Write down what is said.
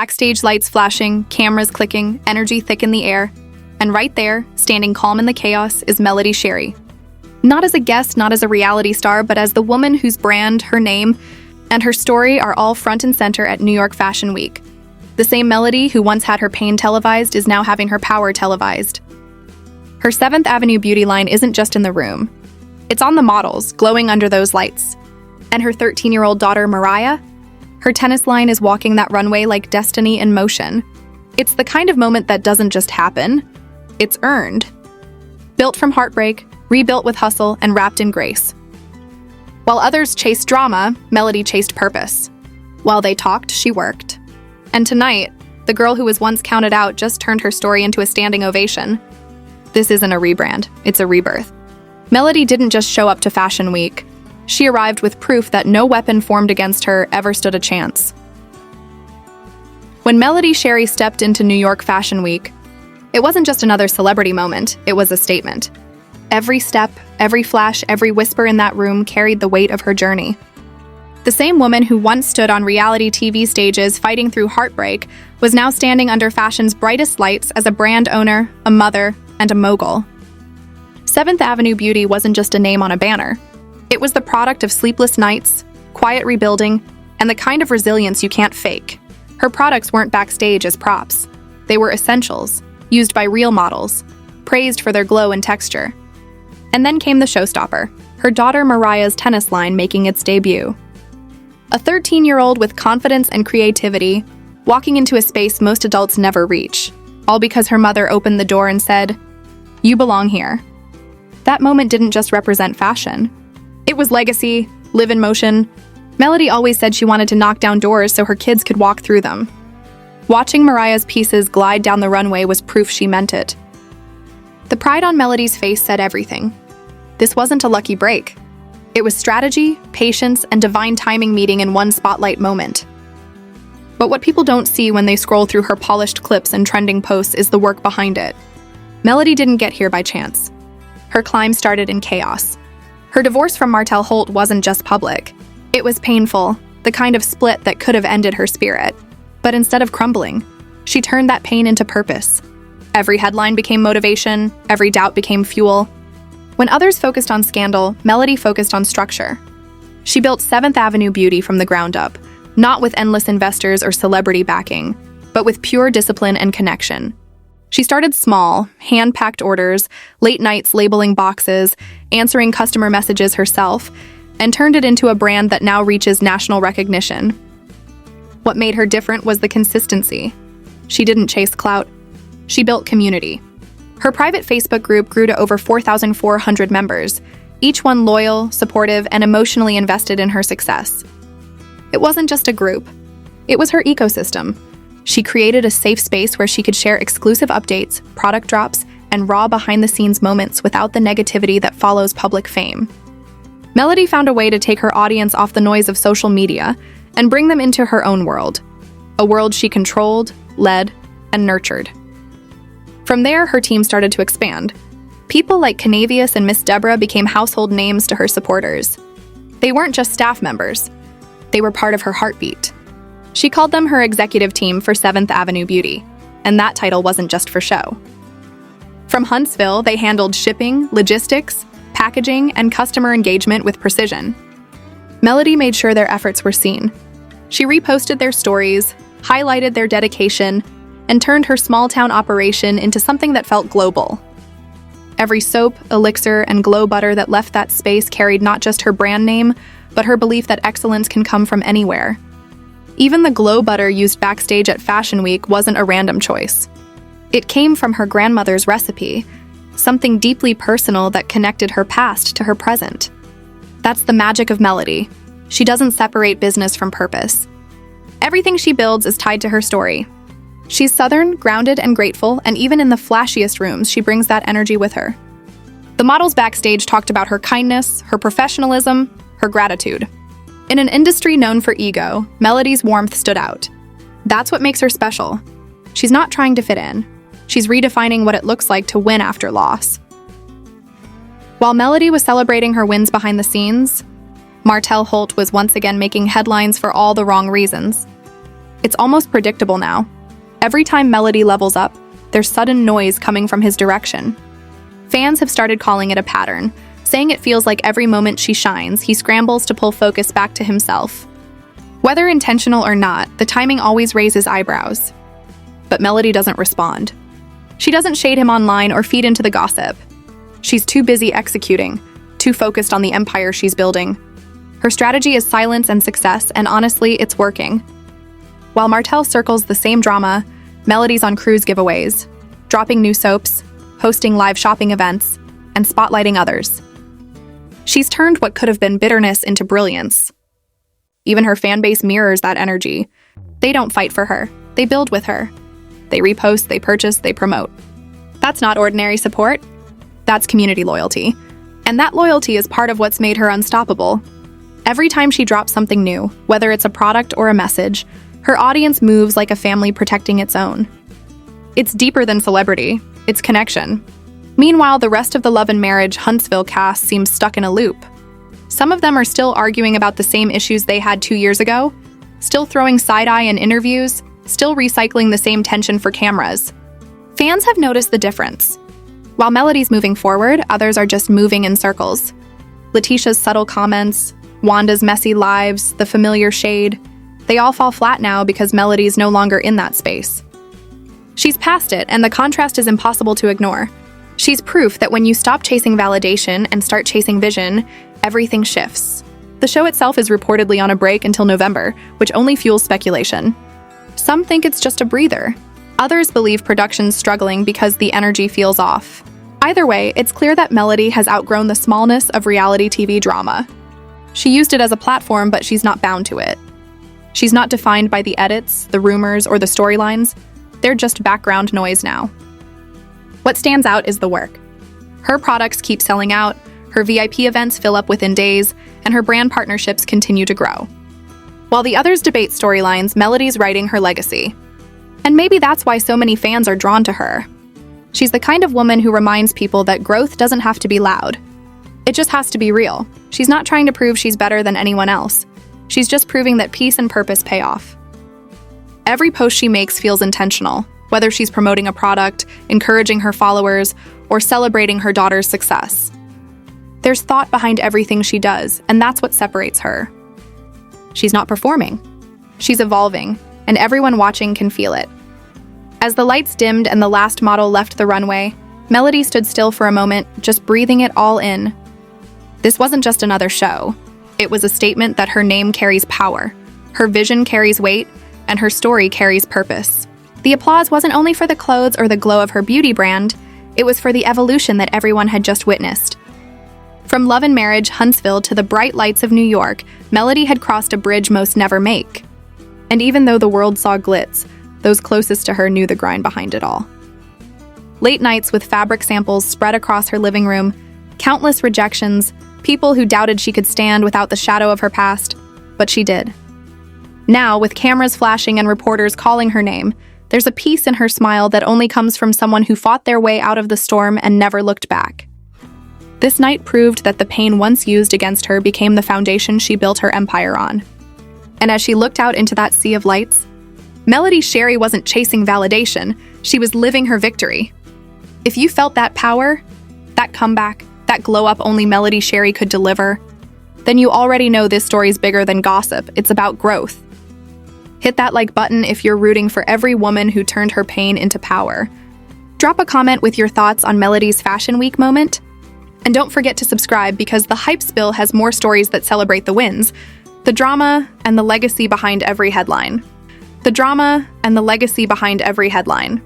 Backstage lights flashing, cameras clicking, energy thick in the air. And right there, standing calm in the chaos, is Melody Sherry. Not as a guest, not as a reality star, but as the woman whose brand, her name, and her story are all front and center at New York Fashion Week. The same Melody who once had her pain televised is now having her power televised. Her 7th Avenue beauty line isn't just in the room. It's on the models, glowing under those lights. And her 13-year-old daughter, Mariah? Her tennis line is walking that runway like destiny in motion. It's the kind of moment that doesn't just happen. It's earned. Built from heartbreak, rebuilt with hustle, and wrapped in grace. While others chased drama, Melody chased purpose. While they talked, she worked. And tonight, the girl who was once counted out just turned her story into a standing ovation. This isn't a rebrand, it's a rebirth. Melody didn't just show up to Fashion Week. She arrived with proof that no weapon formed against her ever stood a chance. When Melody Sherry stepped into New York Fashion Week, it wasn't just another celebrity moment, it was a statement. Every step, every flash, every whisper in that room carried the weight of her journey. The same woman who once stood on reality TV stages fighting through heartbreak was now standing under fashion's brightest lights as a brand owner, a mother, and a mogul. 7th Avenue Beauty wasn't just a name on a banner. It was the product of sleepless nights, quiet rebuilding, and the kind of resilience you can't fake. Her products weren't backstage as props. They were essentials, used by real models, praised for their glow and texture. And then came the showstopper, her daughter Mariah's tennis line making its debut. A 13-year-old with confidence and creativity, walking into a space most adults never reach, all because her mother opened the door and said, "You belong here." That moment didn't just represent fashion. It was legacy, live in motion. Melody always said she wanted to knock down doors so her kids could walk through them. Watching Mariah's pieces glide down the runway was proof she meant it. The pride on Melody's face said everything. This wasn't a lucky break. It was strategy, patience, and divine timing meeting in one spotlight moment. But what people don't see when they scroll through her polished clips and trending posts is the work behind it. Melody didn't get here by chance. Her climb started in chaos. Her divorce from MartellHolt wasn't just public. It was painful, the kind of split that could have ended her spirit. But instead of crumbling, she turned that pain into purpose. Every headline became motivation, every doubt became fuel. When others focused on scandal, Melody focused on structure. She built 7th Avenue Beauty from the ground up, not with endless investors or celebrity backing, but with pure discipline and connection. She started small, hand-packed orders, late nights labeling boxes, answering customer messages herself, and turned it into a brand that now reaches national recognition. What made her different was the consistency. She didn't chase clout. She built community. Her private Facebook group grew to over 4,400 members, each one loyal, supportive, and emotionally invested in her success. It wasn't just a group. It was her ecosystem. She created a safe space where she could share exclusive updates, product drops, and raw behind-the-scenes moments without the negativity that follows public fame. Melody found a way to take her audience off the noise of social media and bring them into her own world, a world she controlled, led, and nurtured. From there, her team started to expand. People like Canavius and Miss Deborah became household names to her supporters. They weren't just staff members. They were part of her heartbeat. She called them her executive team for 7th Avenue Beauty, and that title wasn't just for show. From Huntsville, they handled shipping, logistics, packaging, and customer engagement with precision. Melody made sure their efforts were seen. She reposted their stories, highlighted their dedication, and turned her small-town operation into something that felt global. Every soap, elixir, and glow butter that left that space carried not just her brand name, but her belief that excellence can come from anywhere. Even the glow butter used backstage at Fashion Week wasn't a random choice. It came from her grandmother's recipe, something deeply personal that connected her past to her present. That's the magic of Melody. She doesn't separate business from purpose. Everything she builds is tied to her story. She's Southern, grounded, and grateful, and even in the flashiest rooms, she brings that energy with her. The models backstage talked about her kindness, her professionalism, her gratitude. In an industry known for ego, Melody's warmth stood out. That's what makes her special. She's not trying to fit in. She's redefining what it looks like to win after loss. While Melody was celebrating her wins behind the scenes, MartellHolt was once again making headlines for all the wrong reasons. It's almost predictable now. Every time Melody levels up, there's sudden noise coming from his direction. Fans have started calling it a pattern, saying it feels like every moment she shines, he scrambles to pull focus back to himself. Whether intentional or not, the timing always raises eyebrows. But Melody doesn't respond. She doesn't shade him online or feed into the gossip. She's too busy executing, too focused on the empire she's building. Her strategy is silence and success, and honestly, it's working. While Martell circles the same drama, Melody's on cruise giveaways, dropping new soaps, hosting live shopping events, and spotlighting others. She's turned what could have been bitterness into brilliance. Even her fan base mirrors that energy. They don't fight for her, they build with her. They repost, they purchase, they promote. That's not ordinary support. That's community loyalty. And that loyalty is part of what's made her unstoppable. Every time she drops something new, whether it's a product or a message, her audience moves like a family protecting its own. It's deeper than celebrity, it's connection. Meanwhile, the rest of the Love and Marriage Huntsville cast seems stuck in a loop. Some of them are still arguing about the same issues they had 2 years ago, still throwing side-eye in interviews, still recycling the same tension for cameras. Fans have noticed the difference. While Melody's moving forward, others are just moving in circles. Letitia's subtle comments, Wanda's messy lives, the familiar shade, they all fall flat now because Melody's no longer in that space. She's past it, and the contrast is impossible to ignore. She's proof that when you stop chasing validation and start chasing vision, everything shifts. The show itself is reportedly on a break until November, which only fuels speculation. Some think it's just a breather. Others believe production's struggling because the energy feels off. Either way, it's clear that Melody has outgrown the smallness of reality TV drama. She used it as a platform, but she's not bound to it. She's not defined by the edits, the rumors, or the storylines. They're just background noise now. What stands out is the work. Her products keep selling out, her VIP events fill up within days, and her brand partnerships continue to grow. While the others debate storylines, Melody's writing her legacy. And maybe that's why so many fans are drawn to her. She's the kind of woman who reminds people that growth doesn't have to be loud. It just has to be real. She's not trying to prove she's better than anyone else. She's just proving that peace and purpose pay off. Every post she makes feels intentional, whether she's promoting a product, encouraging her followers, or celebrating her daughter's success. There's thought behind everything she does, and that's what separates her. She's not performing. She's evolving, and everyone watching can feel it. As the lights dimmed and the last model left the runway, Melody stood still for a moment, just breathing it all in. This wasn't just another show. It was a statement that her name carries power, her vision carries weight, and her story carries purpose. The applause wasn't only for the clothes or the glow of her beauty brand, it was for the evolution that everyone had just witnessed. From Love and Marriage Huntsville to the bright lights of New York, Melody had crossed a bridge most never make. And even though the world saw glitz, those closest to her knew the grind behind it all. Late nights with fabric samples spread across her living room, countless rejections, people who doubted she could stand without the shadow of her past, but she did. Now, with cameras flashing and reporters calling her name, there's a peace in her smile that only comes from someone who fought their way out of the storm and never looked back. This night proved that the pain once used against her became the foundation she built her empire on. And as she looked out into that sea of lights, Melody Sherry wasn't chasing validation, she was living her victory. If you felt that power, that comeback, that glow-up only Melody Sherry could deliver, then you already know this story's bigger than gossip, it's about growth. Hit that like button if you're rooting for every woman who turned her pain into power. Drop a comment with your thoughts on Melody's Fashion Week moment. And don't forget to subscribe because the Hype Spill has more stories that celebrate the wins, the drama, and the legacy behind every headline. The drama and the legacy behind every headline.